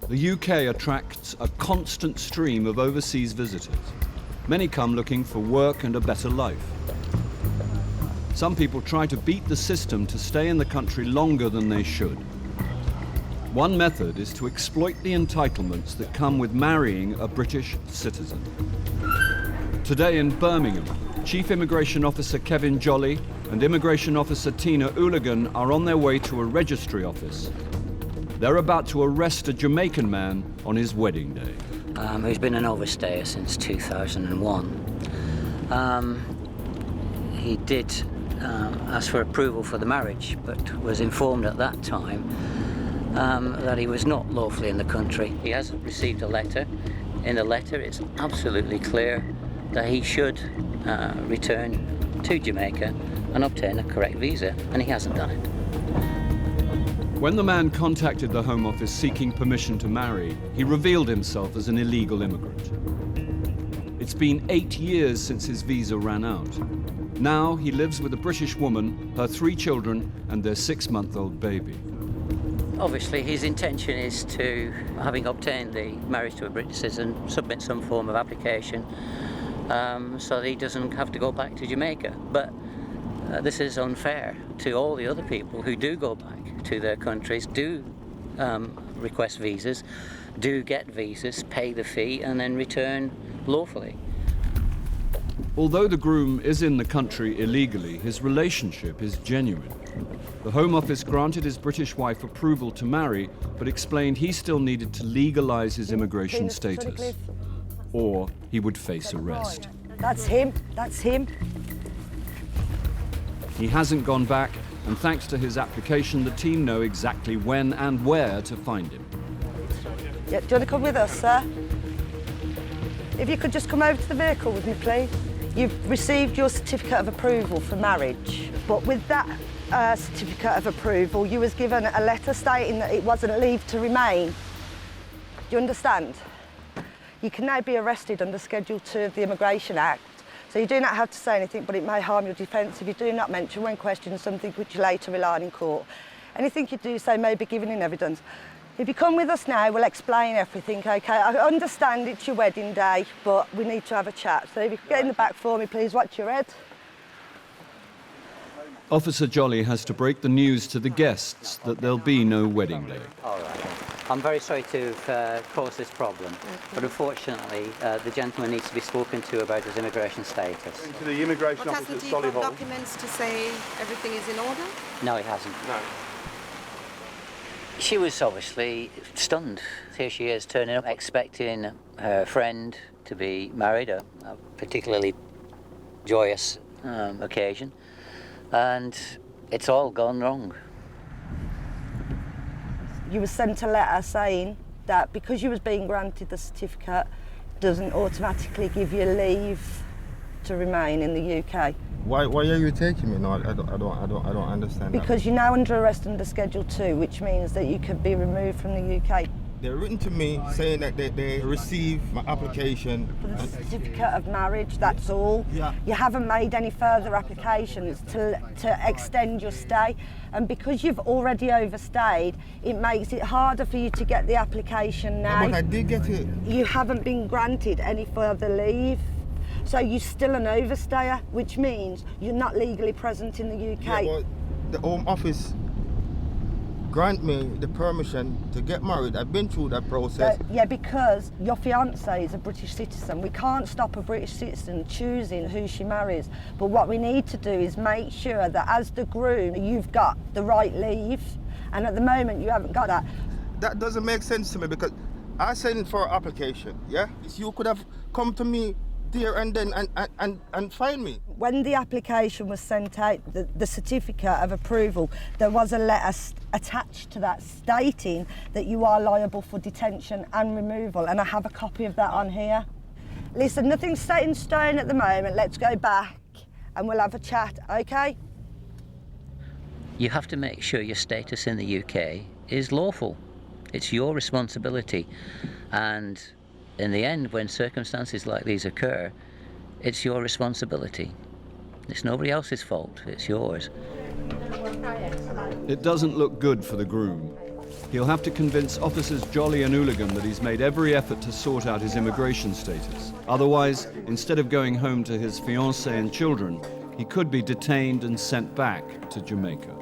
The UK attracts a constant stream of overseas visitors. Many come looking for work and a better life. Some people try to beat the system to stay in the country longer than they should. One method is to exploit the entitlements that come with marrying a British citizen. Today in Birmingham, Chief Immigration Officer Kevin Jolly and Immigration Officer Tina Ooligan are on their way to a registry office. They're about to arrest a Jamaican man on his wedding day. Who's been an overstayer since 2001. He did ask for approval for the marriage, but was informed at that time that he was not lawfully in the country. He has received a letter. In the letter, it's absolutely clear that he should return to Jamaica and obtain a correct visa, and he hasn't done it. When the man contacted the Home Office seeking permission to marry, he revealed himself as an illegal immigrant. It's been 8 years since his visa ran out. Now he lives with a British woman, her 3 children, and their 6-month-old baby. Obviously, his intention is to, having obtained the marriage to a British citizen, submit some form of application so that he doesn't have to go back to Jamaica. But this is unfair to all the other people who do go back to their countries, do request visas, do get visas, pay the fee, and then return lawfully. Although the groom is in the country illegally, his relationship is genuine. The Home Office granted his British wife approval to marry, but explained he still needed to legalise his immigration status, or he would face arrest. That's him, that's him. He hasn't gone back, and thanks to his application, the team know exactly when and where to find him. Yeah, do you want to come with us, sir? If you could just come over to the vehicle with me, please. You've received your certificate of approval for marriage, but with that certificate of approval, you was given a letter stating that it wasn't leave to remain. Do you understand? You can now be arrested under Schedule 2 of the Immigration Act. So you do not have to say anything, but it may harm your defence if you do not mention when questioned something which you later rely on in court. Anything you do say may be given in evidence. If you come with us now, we'll explain everything, OK? I understand it's your wedding day, but we need to have a chat. So if you could get in the back for me, please, watch your head. Officer Jolly has to break the news to the guests that there'll be no wedding day. All right. I'm very sorry to cause this problem, but unfortunately, the gentleman needs to be spoken to about his immigration status. To the immigration But officer, hasn't he Solihull. got documents to say everything is in order? No, he hasn't. No. She was obviously stunned. Here she is turning up, expecting her friend to be married, a particularly joyous occasion, and it's all gone wrong. You were sent a letter saying that because you was being granted the certificate doesn't automatically give you leave to remain in the UK. Why are you taking me? No, I don't understand. Because you're now under arrest under Schedule 2, which means that you could be removed from the UK. They're written to me saying that they received my application. For the certificate of marriage, that's all. Yeah. You haven't made any further applications to extend your stay. And because you've already overstayed, it makes it harder for you to get the application now. But I did get it. You haven't been granted any further leave. So you're still an overstayer, which means you're not legally present in the UK. Yeah, well, the Home Office grant me the permission to get married. I've been through that process. Yeah, because your fiancé is a British citizen. We can't stop a British citizen choosing who she marries. But what we need to do is make sure that as the groom, you've got the right leave. And at the moment, you haven't got that. That doesn't make sense to me because I sent for an application, yeah? You could have come to me there and then and find me. When the application was sent out, the certificate of approval, there was a letter attached to that stating that you are liable for detention and removal, and I have a copy of that on here. Listen, nothing's set in stone at the moment. Let's go back and we'll have a chat, OK? You have to make sure your status in the UK is lawful. It's your responsibility. And in the end, when circumstances like these occur, it's your responsibility. It's nobody else's fault, it's yours. It doesn't look good for the groom. He'll have to convince officers Jolly and Hooligan that he's made every effort to sort out his immigration status. Otherwise, instead of going home to his fiancé and children, he could be detained and sent back to Jamaica.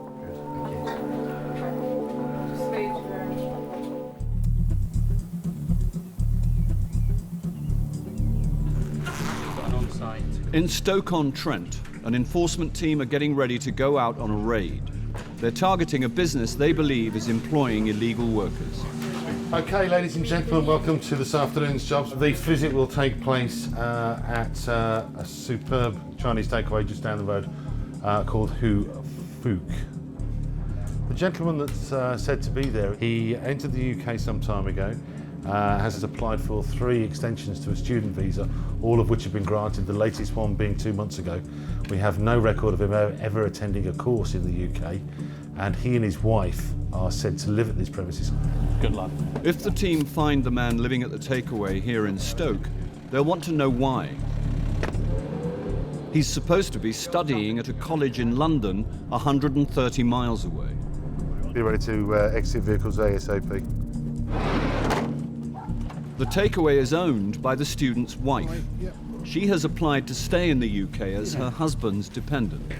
In Stoke-on-Trent, an enforcement team are getting ready to go out on a raid. They're targeting a business they believe is employing illegal workers. Okay, ladies and gentlemen, welcome to this afternoon's jobs. The visit will take place at a superb Chinese takeaway just down the road called Hu Fook. The gentleman that's said to be there, he entered the UK some time ago, has applied for 3 extensions to a student visa, all of which have been granted, the latest one being 2 months ago. We have no record of him ever attending a course in the UK, and he and his wife are said to live at these premises. Good luck. If the team find the man living at the takeaway here in Stoke, they'll want to know why. He's supposed to be studying at a college in London, 130 miles away. Be ready to exit vehicles ASAP. The takeaway is owned by the student's wife. She has applied to stay in the UK as her husband's dependent.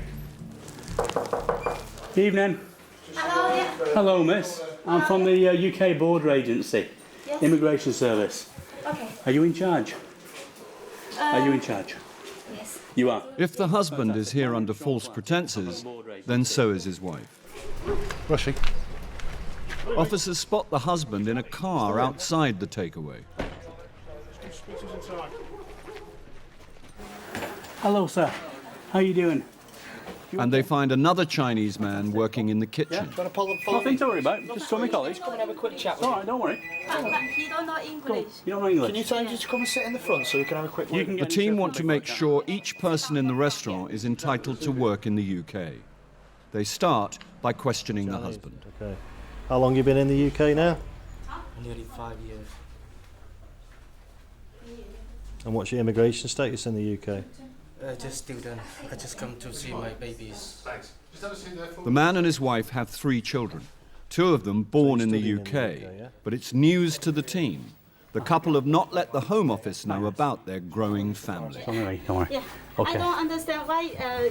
Evening. Hello, yeah. Hello, miss. I'm from the UK Border Agency, Yes. Immigration Service. Okay. Are you in charge? Are you in charge? Yes. You are. If the husband is here under false pretenses, then so is his wife. Rushy. Officers spot the husband in a car outside the takeaway. Hello, sir. How you doing? And they find another Chinese man working in the kitchen. Nothing to worry about. Just come to college. Come and have a quick chat It's with all right, don't worry. He don't know English. You don't know English? Can you tell him just to come and sit in the front so we can have a quick You look? can The get team into want to make sure each person in the restaurant is entitled to work in the UK. They start by questioning the husband. Okay. How long you been in the UK now? Nearly 5 years. And what's your immigration status in the UK? Just student. I just come to see my babies. Thanks. Just have a seat there for The man and his wife have 3 children, 2 of them born in the studying UK, in the UK, yeah? but it's news to the team. The couple have not let the Home Office know about their growing family. Don't worry, don't worry. Yeah. Okay. I don't understand why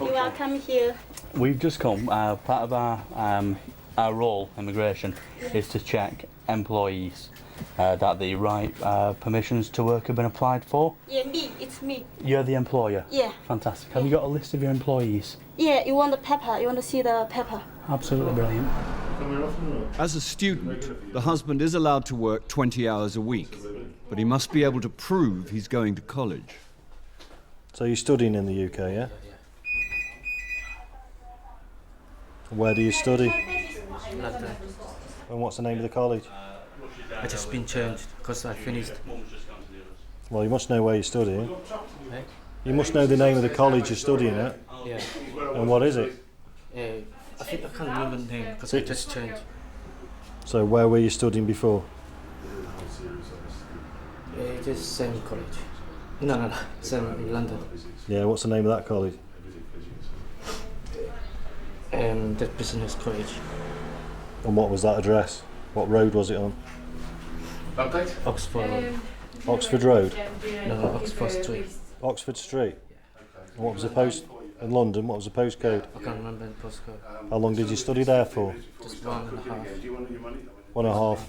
you are coming here. We've just come, part of our role, immigration, is to check employees that the right permissions to work have been applied for. Yeah, me. It's me. You're the employer? Yeah. Fantastic. Have you got a list of your employees? Yeah, you want the paper. You want to see the paper. Absolutely brilliant. As a student, the husband is allowed to work 20 hours a week, but he must be able to prove he's going to college. So you're studying in the UK, yeah? Where do you study? London. And what's the name of the college? I just been changed because I finished. Well, you must know where you're studying. Eh? You must know the name of the college you're studying at. Yeah. And what is it? I think I can't remember the name because I just changed. So where were you studying before? Just same college. No, same in London. Yeah, what's the name of that college? The business college. And what was that address? What road was it on? Update? Oxford. Oxford Road? No, Oxford Street. Oxford Street? And what was the post? In London, what was the postcode? I can't remember the postcode. How long did you study there for? Just 1.5. 1.5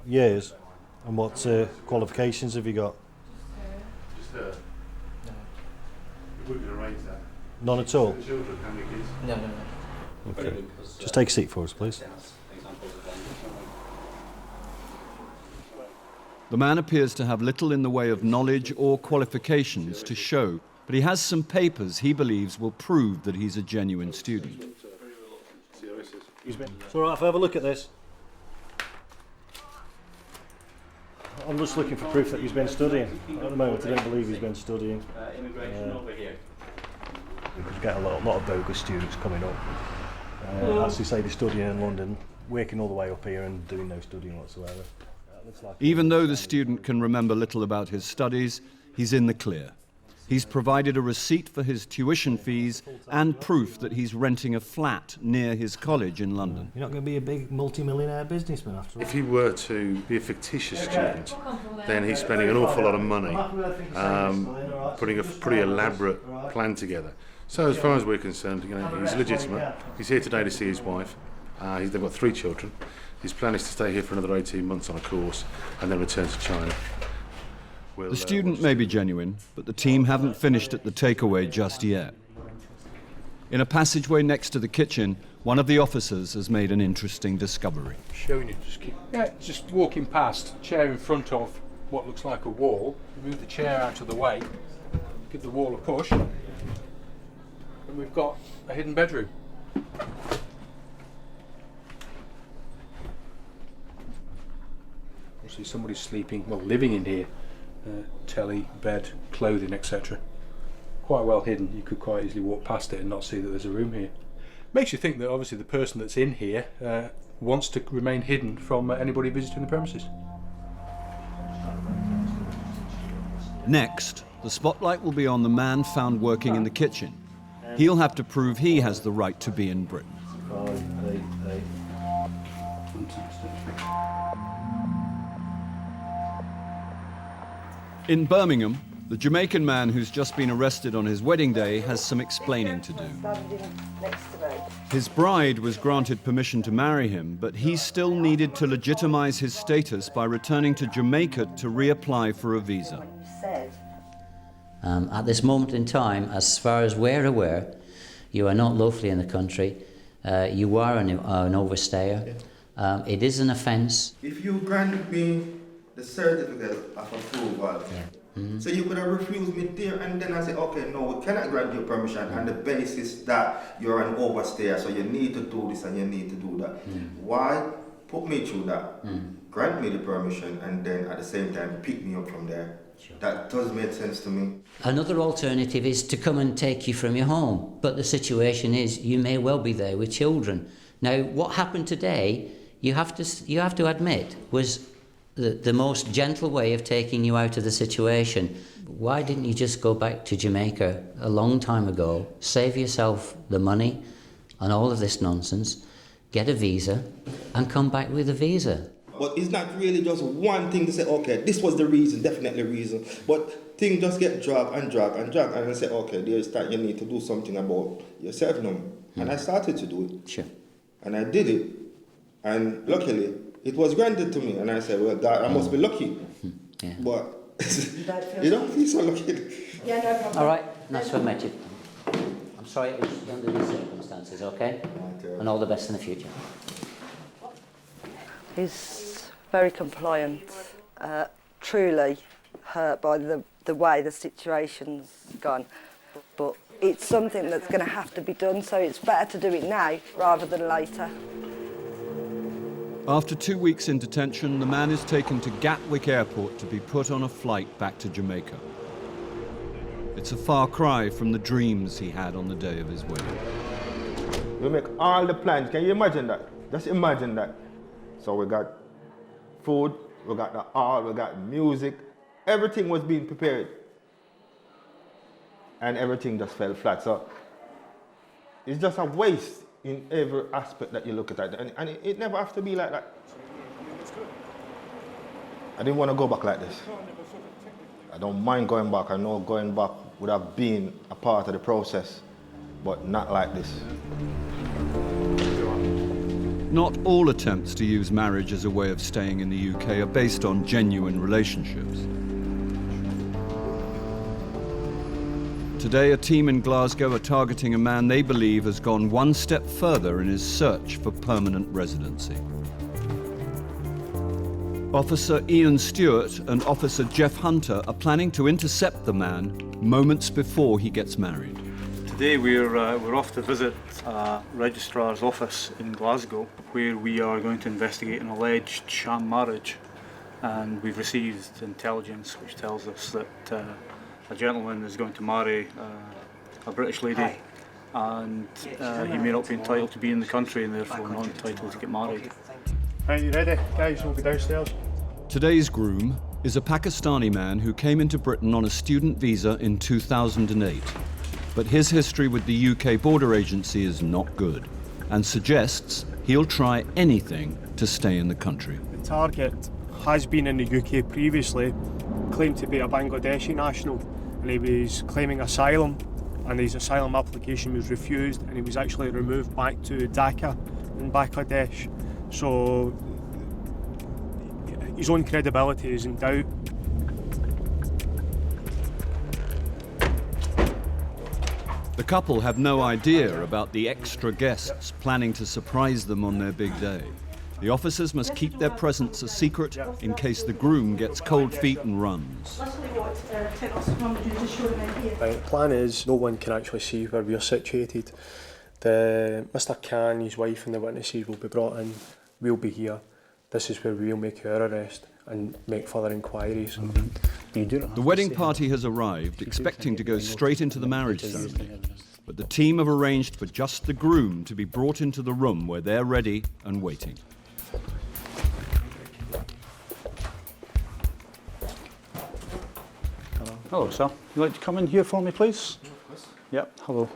years. And what qualifications have you got? None at all? No. Okay. Just take a seat for us, please. The man appears to have little in the way of knowledge or qualifications to show, but he has some papers he believes will prove that he's a genuine student. It's all right if I have a look at this. I'm just looking for proof that he's been studying. At the moment, I don't believe he's been studying. We get a lot of bogus students coming up. As you say, they're studying in London, working all the way up here and doing no studying whatsoever. Even though the student can remember little about his studies, he's in the clear. He's provided a receipt for his tuition fees and proof that he's renting a flat near his college in London. You're not going to be a big multi-millionaire businessman after all. If he were to be a fictitious student, then he's spending an awful lot of money putting a pretty elaborate plan together. So as far as we're concerned, he's legitimate. He's here today to see his wife. They've got 3 children. His plan is to stay here for another 18 months on a course and then return to China. The student may be genuine, but the team haven't finished at the takeaway just yet. In a passageway next to the kitchen, one of the officers has made an interesting discovery. Showing you, just walking past, chair in front of what looks like a wall, move the chair out of the way, give the wall a push, and we've got a hidden bedroom. Obviously somebody's sleeping, well, living in here. Telly, bed, clothing, etc. Quite well hidden. You could quite easily walk past it and not see that there's a room here. Makes you think that obviously the person that's in here wants to remain hidden from anybody visiting the premises. Next, the spotlight will be on the man found working in the kitchen. He'll have to prove he has the right to be in Britain. In Birmingham, the Jamaican man who's just been arrested on his wedding day has some explaining to do. His bride was granted permission to marry him, but he still needed to legitimize his status by returning to Jamaica to reapply for a visa. At this moment in time, as far as we're aware, you are not lawfully in the country. You are an overstayer. It is an offence. If you grant me the certificate of approval, so you could have refused me there and then I say, okay, no, we cannot grant you permission on the basis that you're an overstayer, so you need to do this and you need to do that. Why put me through that? Grant me the permission and then at the same time pick me up from there. That does make sense to me. Another alternative is to come and take you from your home, but the situation is you may well be there with children. Now, what happened today, you have to admit, was the most gentle way of taking you out of the situation. Why didn't you just go back to Jamaica a long time ago, save yourself the money and all of this nonsense, get a visa and come back with a visa? But it's not really just one thing to say, okay, this was the reason, definitely reason. But things just get dragged and I say, okay, there's that you need to do something about yourself now. And I started to do it. Sure. And I did it. And luckily, it was granted to me, and I said, well, God, I must be lucky. Yeah. But you don't feel so lucky. Yeah, no problem. All right, nice to have met you. I'm sorry it was under these circumstances, okay? And all the best in the future. He's very compliant, truly hurt by the way the situation's gone. But it's something that's going to have to be done, so it's better to do it now rather than later. After 2 weeks in detention, the man is taken to Gatwick Airport to be put on a flight back to Jamaica. It's a far cry from the dreams he had on the day of his wedding. We make all the plans. Can you imagine that? Just imagine that. So we got food, we got the art, we got music. Everything was being prepared. And everything just fell flat. So it's just a waste in every aspect that you look at it. And it never has to be like that. I didn't want to go back like this. I don't mind going back. I know going back would have been a part of the process, but not like this. Not all attempts to use marriage as a way of staying in the UK are based on genuine relationships. Today, a team in Glasgow are targeting a man they believe has gone one step further in his search for permanent residency. Officer Ian Stewart and Officer Jeff Hunter are planning to intercept the man moments before he gets married. Today we're off to visit a registrar's office in Glasgow where we are going to investigate an alleged sham marriage, and we've received intelligence which tells us that a gentleman is going to marry a British lady, and he may not be entitled to be in the country and therefore not entitled to get married. Are you ready? Guys, we'll be downstairs. Today's groom, is a Pakistani man who came into Britain on a student visa in 2008. But his history with the UK border agency is not good and suggests he'll try anything to stay in the country. The target has been in the UK previously, claimed to be a Bangladeshi national, and he was claiming asylum, and his asylum application was refused, and he was actually removed back to Dhaka in Bangladesh. So his own credibility is in doubt. The couple have no idea about the extra guests planning to surprise them on their big day. The officers must keep their presence a secret in case the groom gets cold feet and runs. The plan is no one can actually see where we are situated. Mr. Khan, his wife and the witnesses will be brought in. We'll be here. This is where we'll make our arrest and make further inquiries. The wedding party has arrived, expecting to go straight into the marriage ceremony. But the team have arranged for just the groom to be brought into the room where they're ready and waiting. Hello, sir. Would you like to come in here for me, please? Yep, hello.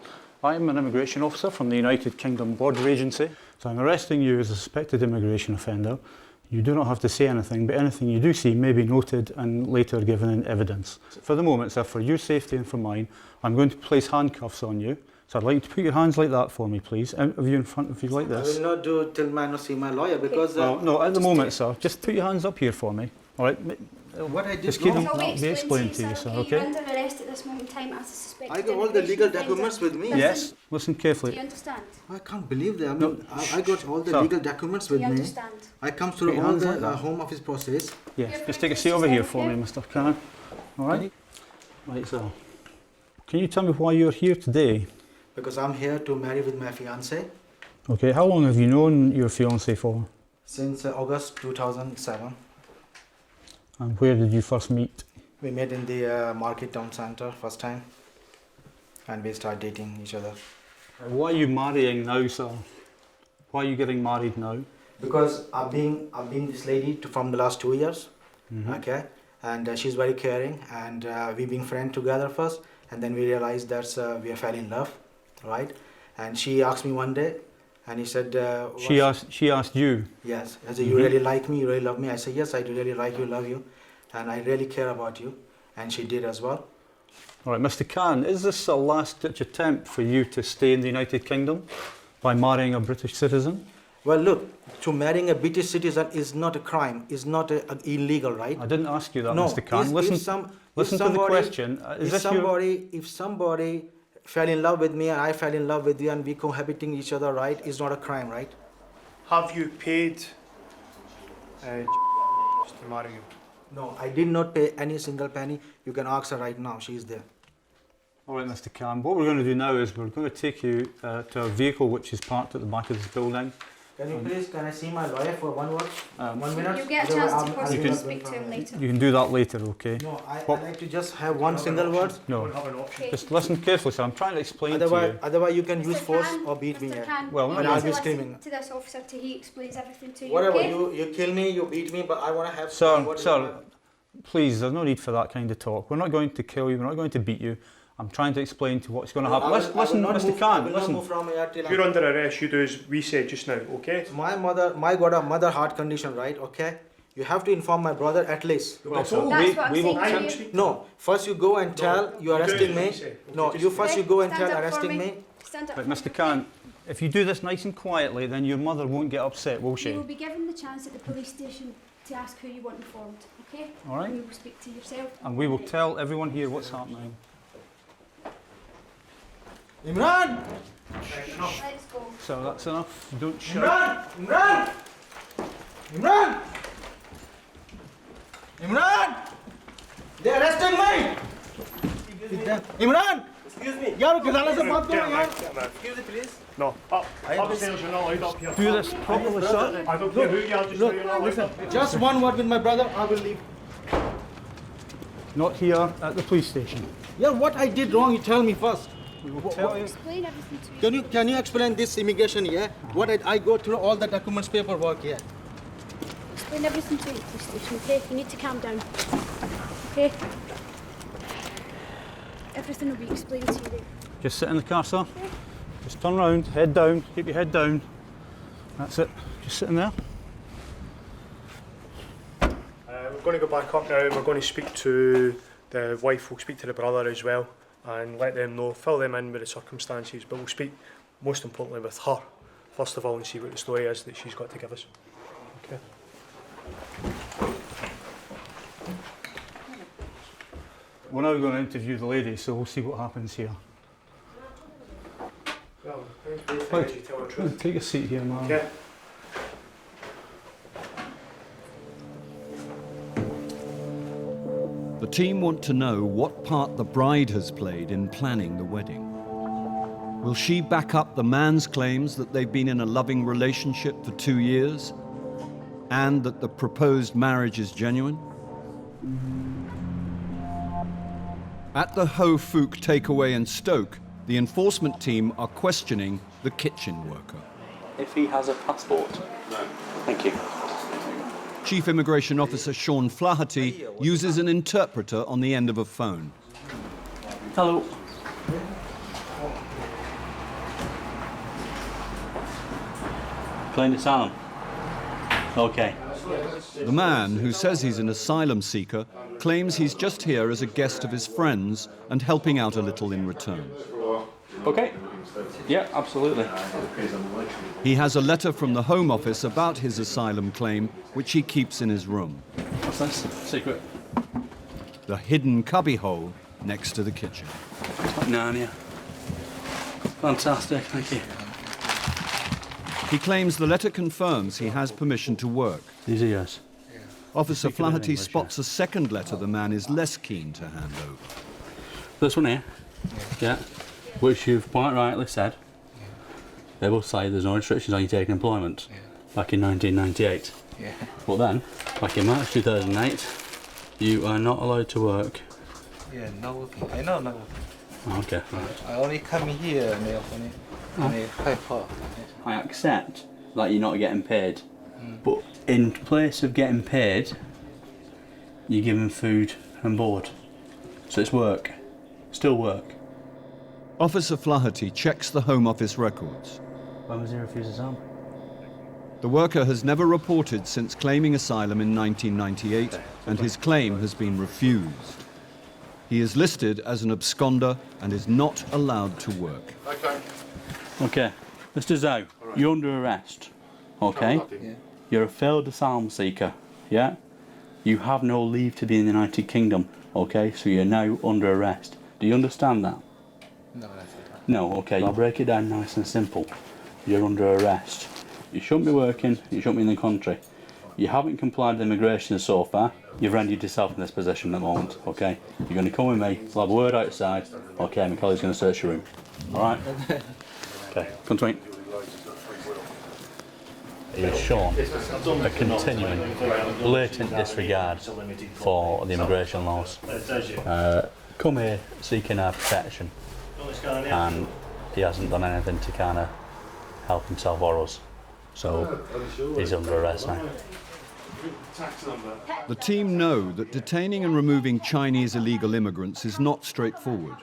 I'm an immigration officer from the United Kingdom Border Agency. So I'm arresting you as a suspected immigration offender. You do not have to say anything, but anything you do see may be noted and later given in evidence. For the moment, sir, for your safety and for mine, I'm going to place handcuffs on you. So I'd like you to put your hands like that for me, please. Out of you in front of you like this. I will not do it till I see my lawyer because... Well, no, at the moment, sir, just put your hands up here for me. All right? What I did just keep them, Shall we be explained to you, sir, okay? You're under arrest at this moment in time as a suspected I got all the legal immigration documents offender. with me. Yes, listen carefully. Do you understand? I can't believe that. I mean, No, I got all the sir. legal documents Do with you me. understand? I come through Put your all hands the like that. home office process. Yes, just take a seat over here for me, Mr. Khan. All right? Right, so. Can you tell me why you're here today? Because I'm here to marry with my fiancé Okay, how long have you known your fiancé for? since August 2007. And where did you first meet? We met in the market town center first time and we started dating each other. Why are you marrying now, sir? Why are you getting married now? Because I've been this lady from the last 2 years, okay, and she's very caring, and we've been friends together first, and then we realized that we fell in love, right? And she asked me one day, and he said, She asked you? Yes. I said, you really like me, you really love me? I said, yes, I do really like you, love you, and I really care about you, and she did as well. All right, Mr. Khan, is this a last-ditch attempt for you to stay in the United Kingdom by marrying a British citizen? Well, look, to marrying a British citizen is not a crime, is not illegal, right? I didn't ask you that, No, Mr. Khan. Listen to the question. If somebody fell in love with me and I fell in love with you and we cohabiting each other, right, is not a crime, right? Have you paid just to marry you? No, I did not pay any single penny. You can ask her right now, she's there. All right, Mr. Khan, what we're going to do now is we're going to take you to a vehicle which is parked at the back of this building. Can I see my lawyer for 1 word? 1 minute? You get a chance to personally speak to him later. You can do that later, okay? No, I'd like to just have one single word. No, just listen carefully, sir. I'm trying to explain to you. Otherwise you can use Mr. force Khan, or beat me. Mr. Khan, Well, you and need I'll to be listen screaming. to this officer till he explains everything to you, Whatever, okay? you kill me, you beat me, but I want to have... Sir, please, there's no need for that kind of talk. We're not going to kill you, we're not going to beat you. I'm trying to explain to what's going to happen. Listen, Mr. Khan, listen. You're under arrest, you do as we said just now, okay? My got a mother heart condition, right? Okay? You have to inform my brother at least. Well, sir, That's what I'm saying to you. No, first you go and tell you're arresting me. No, you first you go and Stand tell up for arresting me. me. Stand up But for Mr. me, Khan, okay? if you do this nice and quietly, then your mother won't get upset, will You she? will be given the chance at the police station to ask who you want informed, okay? All right. And we will speak to yourself. And we will tell everyone here what's happening. Imran! Let's go. So that's enough. Don't shout. Imran! Imran! Imran! They're arresting me! Imran! Excuse me. Yaar, gazala se baat karo yaar. Excuse me, please. No, upstairs you're not allowed up here. Do this properly, sir. I don't care who you are, just know you're not allowed up here. Just one word with my brother, I will leave. Not here, at the police station. Yeah, what I did wrong, you tell me first. We will tell you. Explain everything to you. Can you explain this immigration here? What I go through all the documents, paperwork here. explain everything to you at the police station, okay? You need to calm down. Okay? Everything will be explained to you there. Just sit in the car, sir. Okay. Just turn round, head down, keep your head down. That's it. Just sitting there. We're going to go back up now and we're going to speak to the wife, we'll speak to the brother as well and let them know, fill them in with the circumstances, but we'll speak most importantly with her first of all and see what the story is that she's got to give us. Okay. We're now going to interview the lady, so we'll see what happens here. Well, take a seat here, man. Okay. The team want to know what part the bride has played in planning the wedding. Will she back up the man's claims that they've been in a loving relationship for 2 years and that the proposed marriage is genuine? At the Ho Fook takeaway in Stoke, the enforcement team are questioning the kitchen worker. If he has a passport? No. Thank you. Chief Immigration Officer Sean Flaherty uses an interpreter on the end of a phone. Hello. Claimed asylum? Okay. The man, who says he's an asylum seeker, claims he's just here as a guest of his friends and helping out a little in return. Okay. Yeah, absolutely. He has a letter from the Home Office about his asylum claim, which he keeps in his room. What's this? Secret. The hidden cubbyhole next to the kitchen. Narnia. Fantastic, thank you. He claims the letter confirms he has permission to work. These are yours. Officer Flaherty spots a second letter the man is less keen to hand over. This one here, yeah, which you've quite rightly said, they will say there's no restrictions on you taking employment back in 1998. Yeah. But then, back in March 2008, you are not allowed to work. Yeah, no working. I know no working. Okay, right. I only come here and I accept that you're not getting paid, but in place of getting paid, you're given food and board. So it's work. Still work. Officer Flaherty checks the Home Office records. When was he refused asylum? The worker has never reported since claiming asylum in 1998, and his claim has been refused. He is listed as an absconder and is not allowed to work. Okay. Mr. Zhao, you're under arrest. Okay? Yeah. You're a failed asylum seeker. Yeah? You have no leave to be in the United Kingdom. Okay? So you're now under arrest. Do you understand that? No, that's it. No, okay. I'll break it down nice and simple. You're under arrest. You shouldn't be working, you shouldn't be in the country. You haven't complied with immigration so far. You've rendered yourself in this position at the moment, okay? You're going to come with me, we'll have a word outside. Okay, my colleague's going to search your room. Alright? Okay, come to me. He has shown a continuing, blatant disregard for the immigration laws. Come here seeking our protection, and he hasn't done anything to kind of help himself or us. So he's under arrest now. The team know that detaining and removing Chinese illegal immigrants is not straightforward.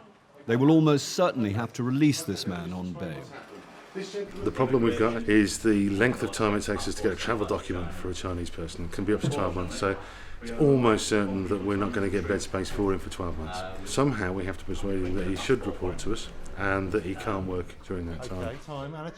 They will almost certainly have to release this man on bail. The problem we've got is the length of time it takes us to get a travel document for a Chinese person. It can be up to 12 months, so it's almost certain that we're not going to get bed space for him for 12 months. Somehow we have to persuade him that he should report to us and that he can't work during that time.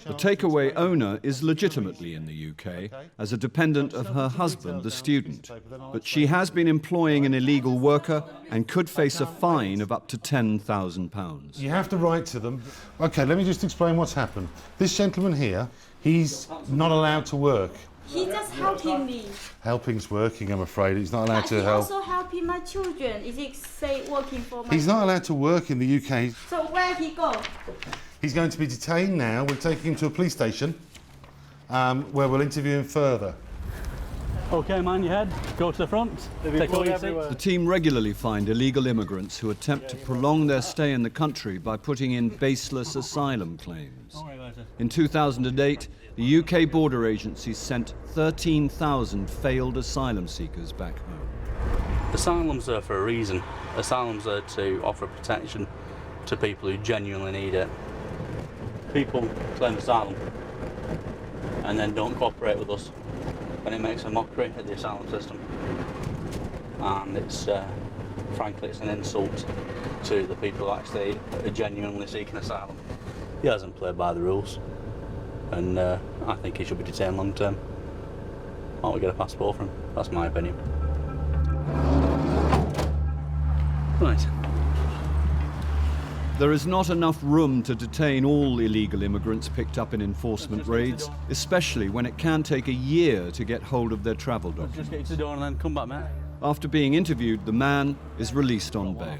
The takeaway owner is legitimately in the UK as a dependent of her husband, the student. But she has been employing an illegal worker and could face a fine of up to £10,000. You have to write to them. Okay, let me just explain what's happened. This gentleman here, he's not allowed to work. He just helping me. Helping's working, I'm afraid. He's not allowed to help. He's also helping my children. Is he say working for my... He's not allowed to work in the UK. So where he go? He's going to be detained now. We're taking him to a police station where we'll interview him further. Okay, man, your head. Go to the front. Take all your seats. The team regularly find illegal immigrants who attempt to prolong their stay in the country by putting in baseless asylum claims. In 2008, the UK border agency sent 13,000 failed asylum seekers back home. Asylum's there for a reason. Asylum's there to offer protection to people who genuinely need it. People claim asylum and then don't cooperate with us, and it makes a mockery of the asylum system. And it's, frankly, it's an insult to the people who actually are genuinely seeking asylum. He hasn't played by the rules, and I think he should be detained long term. Why don't we get a passport for him? That's my opinion. Right. There is not enough room to detain all illegal immigrants picked up in enforcement raids, especially when it can take a year to get hold of their travel documents. Just get you to the door and then come back, mate. After being interviewed, the man is released on bail.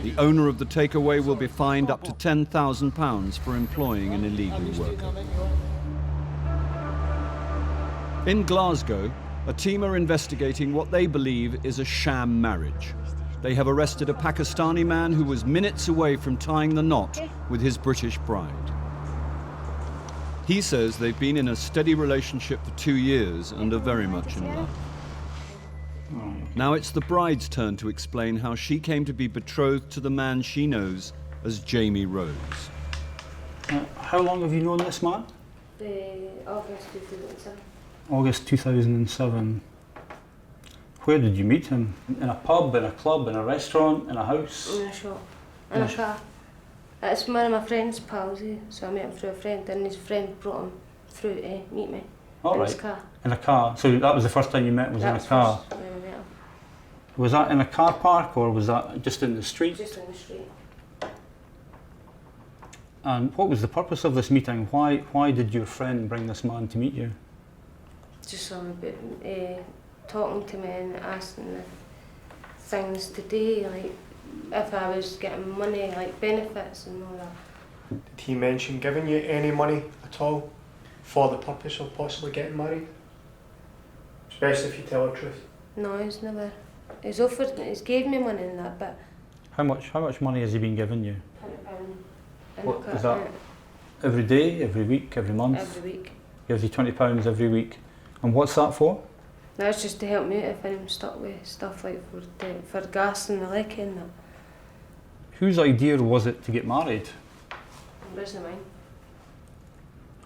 The owner of the takeaway will be fined up to £10,000 for employing an illegal worker. In Glasgow, a team are investigating what they believe is a sham marriage. They have arrested a Pakistani man who was minutes away from tying the knot with his British bride. He says they've been in a steady relationship for 2 years and are very much in love. Now it's the bride's turn to explain how she came to be betrothed to the man she knows as Jamie Rose. How long have you known this man? August 2007. August 2007. Where did you meet him? In a pub, in a club, in a restaurant, in a house? In a shop. In a car. It's one of my friend's pals, so I met him through a friend, and his friend brought him through to meet me in his car. In a car? So that was the first time you met, was in a car? First time I met him. Was that in a car park or was that just in the street? Just in the street. And what was the purpose of this meeting? Why did your friend bring this man to meet you? Just some about talking to me and asking the things to do, like if I was getting money, like benefits and all that. Did he mention giving you any money at all for the purpose of possibly getting married? Especially if you tell the truth. No, he's never. He's offered, he's gave me money in that, but... How much money has he been giving you? £20. What is that? Every day, every week, every month? Every week. Gives you £20 every week. And what's that for? That's just to help me out if I'm stuck with stuff like for gas and the lecky and that. Whose idea was it to get married? It wasn't mine.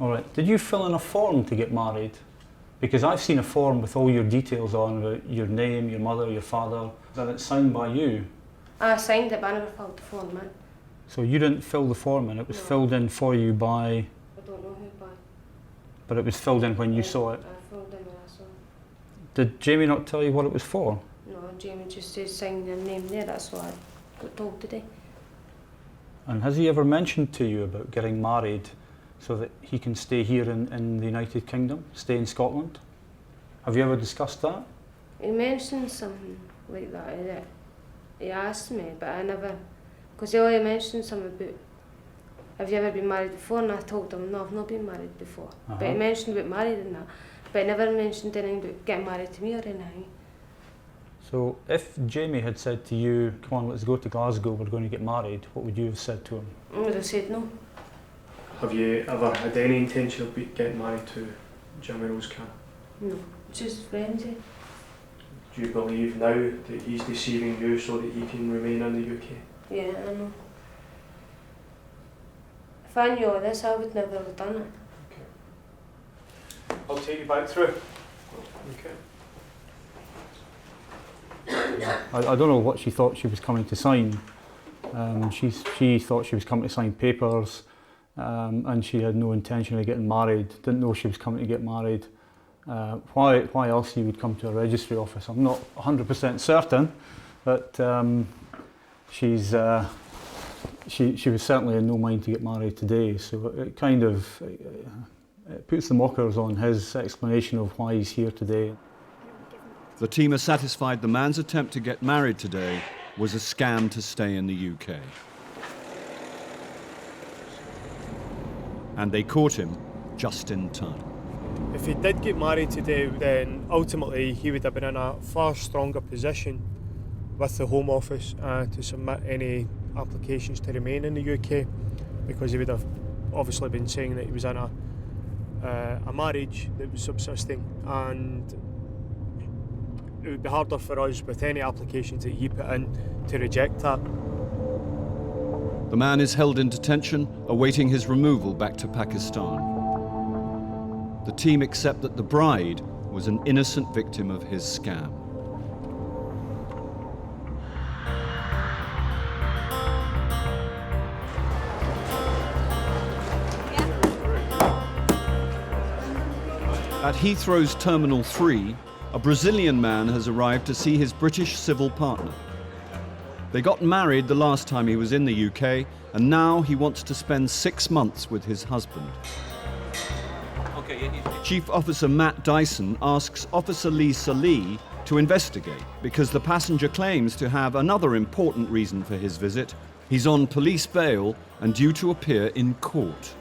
Alright, did you fill in a form to get married? Because I've seen a form with all your details on, about your name, your mother, your father, and it's signed by you. I signed it, but I never filled the form in. So you didn't fill the form in, it was filled in for you by... I don't know who by. But it was filled in when you saw it? I filled in when I saw it. Did Jamie not tell you what it was for? No, Jamie just said sign your name there, that's what I got told today. And has he ever mentioned to you about getting married so that he can stay here in the United Kingdom, stay in Scotland? Have you ever discussed that? He mentioned something like that. He asked me, but I never, because he only mentioned something about, have you ever been married before? And I told him, no, I've not been married before. But he mentioned about married and that, but he never mentioned anything about getting married to me or anything. So if Jamie had said to you, come on, let's go to Glasgow, we're going to get married, what would you have said to him? I would have said no. Have you ever had any intention of getting married to Jamie Rose Khan? No, just friends. Do you believe now that he's deceiving you so that he can remain in the UK? Yeah, I know. If I knew all this, I would never have done it. Okay. I'll take you back through. Okay. I don't know what she thought she was coming to sign. She thought she was coming to sign papers, and she had no intention of getting married, didn't know she was coming to get married. Why else you would come to a registry office, I'm not 100% certain, but she was certainly in no mind to get married today, so it kind of it puts the mockers on his explanation of why he's here today. The team are satisfied the man's attempt to get married today was a scam to stay in the UK. And they caught him just in time. If he did get married today, then ultimately he would have been in a far stronger position with the Home Office to submit any applications to remain in the UK, because he would have obviously been saying that he was in a marriage that was subsisting, and it would be harder for us with any applications that he put in to reject that. The man is held in detention, awaiting his removal back to Pakistan. The team accept that the bride was an innocent victim of his scam. At Heathrow's Terminal 3, a Brazilian man has arrived to see his British civil partner. They got married the last time he was in the UK, and now he wants to spend 6 months with his husband. Chief Officer Matt Dyson asks Officer Lee Salih to investigate because the passenger claims to have another important reason for his visit. He's on police bail and due to appear in court.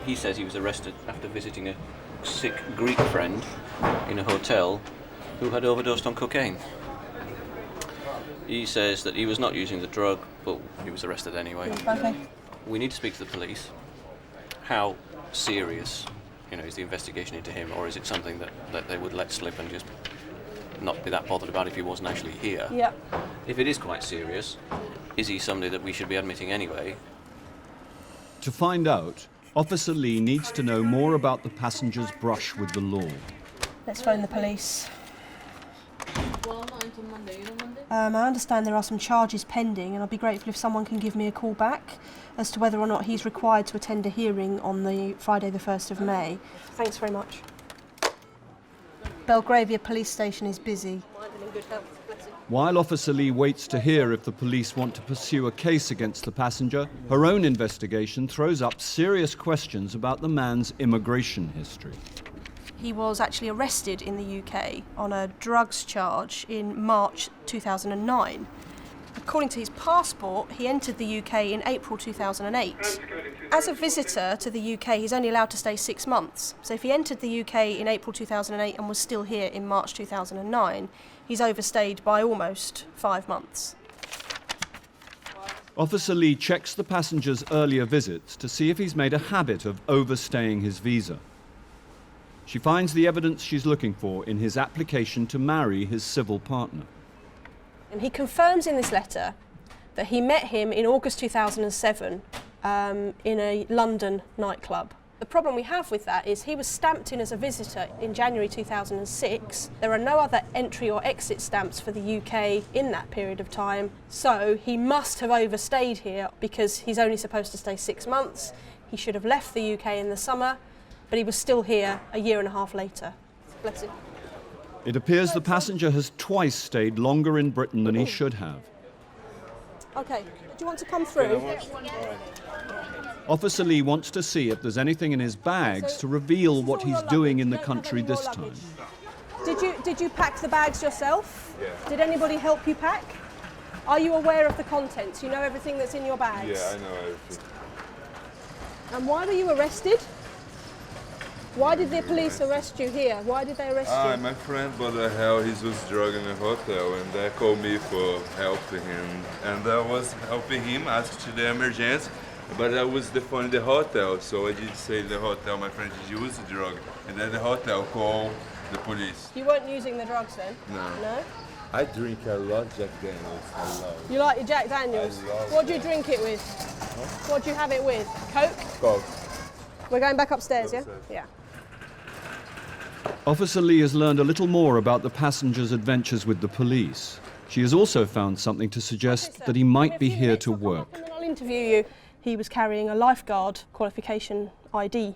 He says he was arrested after visiting a sick Greek friend in a hotel who had overdosed on cocaine. He says that he was not using the drug, but he was arrested anyway. Okay. We need to speak to the police. How serious, is the investigation into him, or is it something that they would let slip and just not be that bothered about if he wasn't actually here? Yeah. If it is quite serious, is he somebody that we should be admitting anyway? To find out, Officer Lee needs to know more about the passenger's brush with the law. Let's phone the police. Well, I'm not until Monday. You know Monday? I understand there are some charges pending, and I'd be grateful if someone can give me a call back as to whether or not he's required to attend a hearing on the Friday the 1st of May. Thanks very much. Belgravia police station is busy. While Officer Lee waits to hear if the police want to pursue a case against the passenger, her own investigation throws up serious questions about the man's immigration history. He was actually arrested in the UK on a drugs charge in March 2009. According to his passport, he entered the UK in April 2008. As a visitor to the UK, he's only allowed to stay 6 months. So if he entered the UK in April 2008 and was still here in March 2009, he's overstayed by almost 5 months. Officer Lee checks the passenger's earlier visits to see if he's made a habit of overstaying his visa. She finds the evidence she's looking for in his application to marry his civil partner. And he confirms in this letter that he met him in August 2007 in a London nightclub. The problem we have with that is he was stamped in as a visitor in January 2006. There are no other entry or exit stamps for the UK in that period of time, so he must have overstayed here because he's only supposed to stay 6 months. He should have left the UK in the summer, but he was still here a year and a half later. Bless him. It appears the passenger has twice stayed longer in Britain than he should have. Okay, do you want to come through? Officer Lee wants to see if there's anything in his bags to reveal what he's doing in the country this time. Did you pack the bags yourself? Yeah. Did anybody help you pack? Are you aware of the contents? You know everything that's in your bags? Yeah, I know everything. And why were you arrested? Why did the police arrest you here? Why did they arrest you? My friend bought a hell, he was drug in a hotel, and they called me for helping him. And I was helping him, asked to the emergency, but I was the phone in the hotel, so I did say the hotel, my friend used the drug, and then the hotel called the police. You weren't using the drugs then? No. No? I drink a lot Jack Daniels, I love it. You like your Jack Daniels? I love What do you drink it with? Huh? What do you have it with? Coke? Coke. We're going back upstairs, yeah? Yeah. Officer Lee has learned a little more about the passenger's adventures with the police. She has also found something to suggest that he might be here to work. And then I'll interview you. He was carrying a lifeguard qualification ID.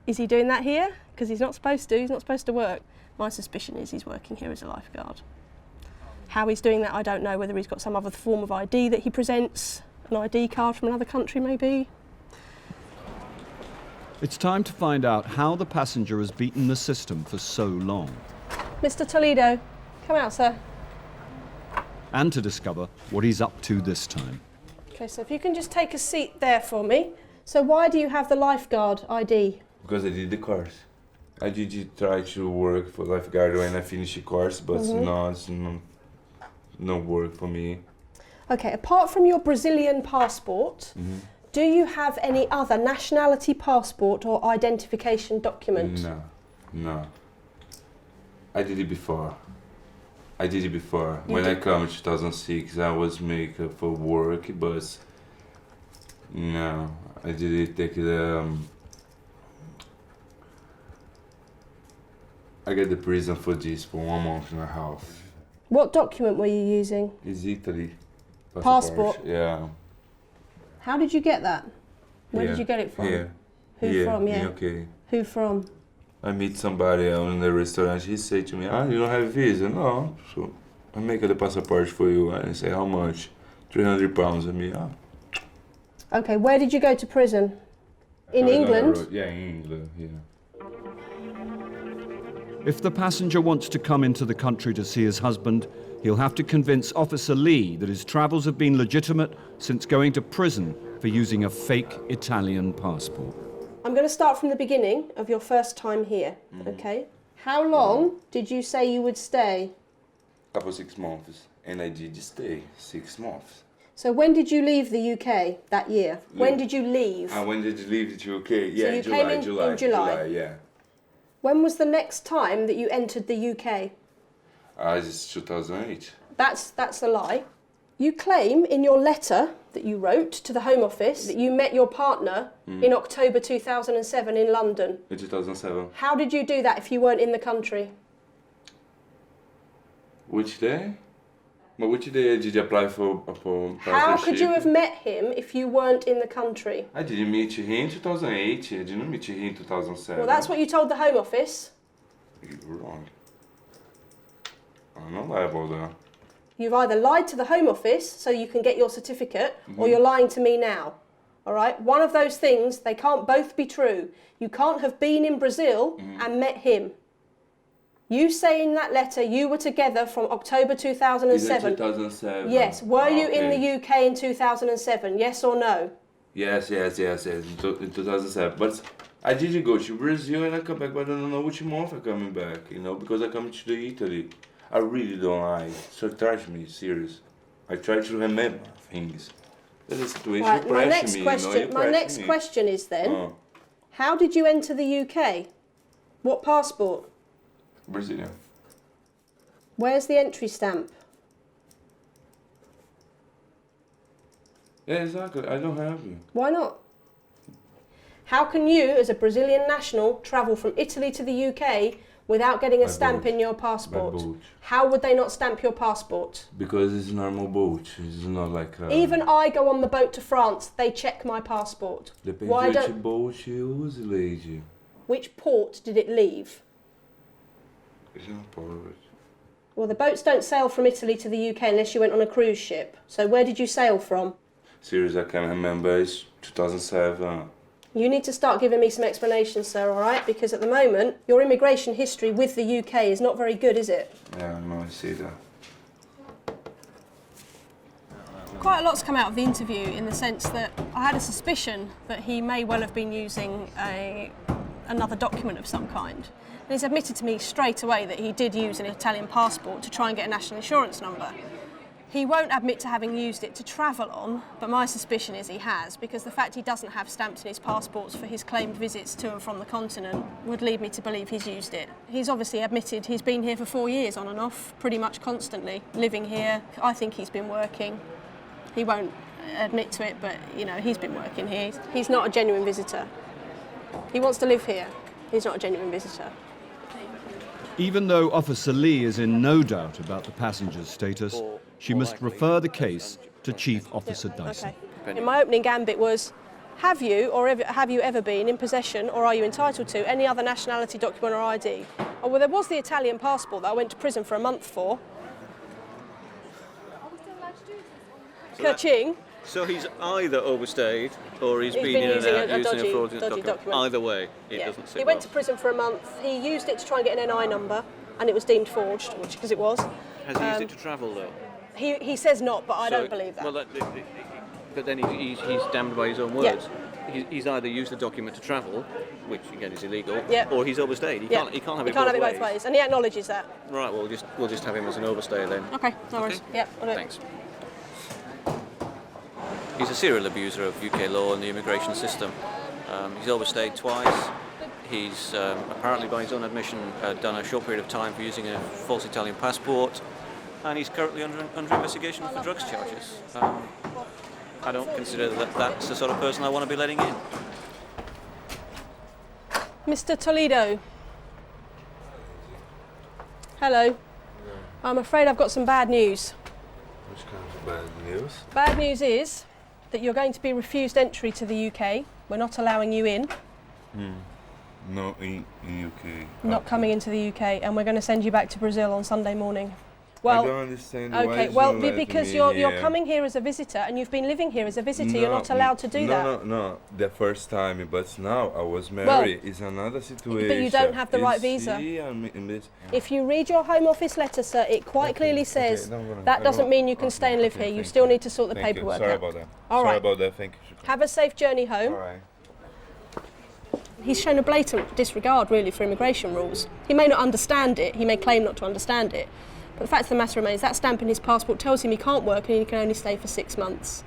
Is he doing that here? Because he's not supposed to. He's not supposed to work. My suspicion is he's working here as a lifeguard. How he's doing that, I don't know. Whether he's got some other form of ID that he presents, an ID card from another country maybe. It's time to find out how the passenger has beaten the system for so long. Mr. Toledo, come out, sir. And to discover what he's up to this time. Okay, so if you can just take a seat there for me. So why do you have the lifeguard ID? Because I did the course. I did try to work for lifeguard when I finished the course, but it's no work for me. Okay, apart from your Brazilian passport, do you have any other nationality passport or identification document? No. I did it before. When I come in 2006, I was make for work, but no, I didn't take I get the prison for this for 1 month and a half. What document were you using? It's Italy. Passport? Yeah. How did you get that? Where did you get it from? Here. Who from? Yeah. Okay. Who from? I meet somebody in the restaurant. He say to me, you don't have visa? No. So I make the passport for you. And I say, how much? 300 pounds. I mean, Okay, where did you go to prison? In England? Yeah, in England, yeah. If the passenger wants to come into the country to see his husband, he'll have to convince Officer Lee that his travels have been legitimate since going to prison for using a fake Italian passport. I'm going to start from the beginning of your first time here, okay? How long did you say you would stay? Couple 6 months, and I did stay 6 months. So when did you leave the UK that year? When did you leave? When did you leave the UK? So you came in July. Yeah. When was the next time that you entered the UK? It's 2008. That's a lie. You claim in your letter that you wrote to the Home Office that you met your partner in October 2007 in London. In 2007. How did you do that if you weren't in the country? Which day? But which day did you apply for How could you have met him if you weren't in the country? I didn't meet him in 2008. I didn't meet him in 2007. Well, that's what you told the Home Office. You're wrong. I'm not liable there. You've either lied to the Home Office so you can get your certificate, or you're lying to me now. All right? One of those things, they can't both be true. You can't have been in Brazil and met him. You say in that letter you were together from October 2007. Is it 2007? Yes. Were you in the UK in 2007? Yes or no? Yes. In 2007. But I did go to Brazil and I come back, but I don't know which month I'm coming back, because I come to Italy. I really don't lie. So try to me, serious. I try to remember things. That's the situation. Right, my next question is then, how did you enter the UK? What passport? Brazilian. Where's the entry stamp? Yeah, exactly. I don't have it. Why not? How can you, as a Brazilian national, travel from Italy to the UK without getting a stamp in your passport? How would they not stamp your passport? Because it's a normal boat. It's not like... Even I go on the boat to France, they check my passport. Depends which boat you use, lady. Which port did it leave? It's not port. Well, the boats don't sail from Italy to the UK unless you went on a cruise ship. So where did you sail from? Seriously, I can't remember. It's 2007. You need to start giving me some explanations, sir, all right? Because at the moment, your immigration history with the UK is not very good, is it? Yeah, no, I see that. Quite a lot's come out of the interview in the sense that I had a suspicion that he may well have been using another document of some kind. And he's admitted to me straight away that he did use an Italian passport to try and get a national insurance number. He won't admit to having used it to travel on, but my suspicion is he has, because the fact he doesn't have stamps in his passports for his claimed visits to and from the continent would lead me to believe he's used it. He's obviously admitted he's been here for 4 years on and off, pretty much constantly, living here. I think he's been working. He won't admit to it, but, he's been working here. He's not a genuine visitor. He wants to live here. He's not a genuine visitor. Even though Officer Lee is in no doubt about the passenger's status, she must refer the case to Chief Officer Dyson. Okay. In my opening gambit was, have you ever been in possession, or are you entitled to, any other nationality document or ID? Oh, well, there was the Italian passport that I went to prison for a month for. Ka-ching. So he's either overstayed or he's been in and out using a fraudulent document. Either way, it doesn't sit He went to prison for a month. He used it to try and get an NI number, and it was deemed forged, because it was. Has he used it to travel, though? He says not, but I don't believe that. Well, but then he's damned by his own words. Yeah. he's either used the document to travel, which again is illegal, Yeah. or he's overstayed. He Yeah. can't have He it can't both have it ways. both ways, and he acknowledges that. Right. Well, we'll just have him as an overstay then. Okay, no worries. Yep, I'll do it. Thanks. He's a serial abuser of UK law and the immigration system. He's overstayed twice. He's apparently, by his own admission, done a short period of time for using a false Italian passport, and he's currently under investigation for drugs charges. I don't consider that that's the sort of person I want to be letting in. Mr. Toledo. Hello. I'm afraid I've got some bad news. Which kind of bad news? Bad news is that you're going to be refused entry to the UK. We're not allowing you in. No, in UK. Not coming into the UK, and we're going to send you back to Brazil on Sunday morning. Well, I don't understand. okay, why well, you let because me you're here. coming here as a visitor, and you've been living here as a visitor. You're not allowed to do that. No, the first time, but now I was married. It's another situation. But you don't have the right visa. If you read your Home Office letter, sir, it quite clearly says that doesn't mean you can stay and live here. You still need to sort the paperwork Sorry out. about that. All Sorry right. about that. Thank you. Have a safe journey home. All right. He's shown a blatant disregard, really, for immigration rules. He may not understand it. He may claim not to understand it. But the fact of the matter remains, that stamp in his passport tells him he can't work and he can only stay for 6 months.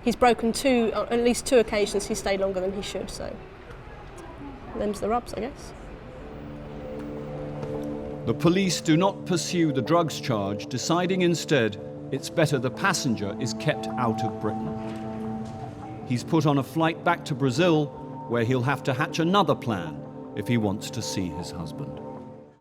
He's broken at least two occasions he's stayed longer than he should, so them's the rubs, I guess. The police do not pursue the drugs charge, deciding instead it's better the passenger is kept out of Britain. He's put on a flight back to Brazil, where he'll have to hatch another plan if he wants to see his husband.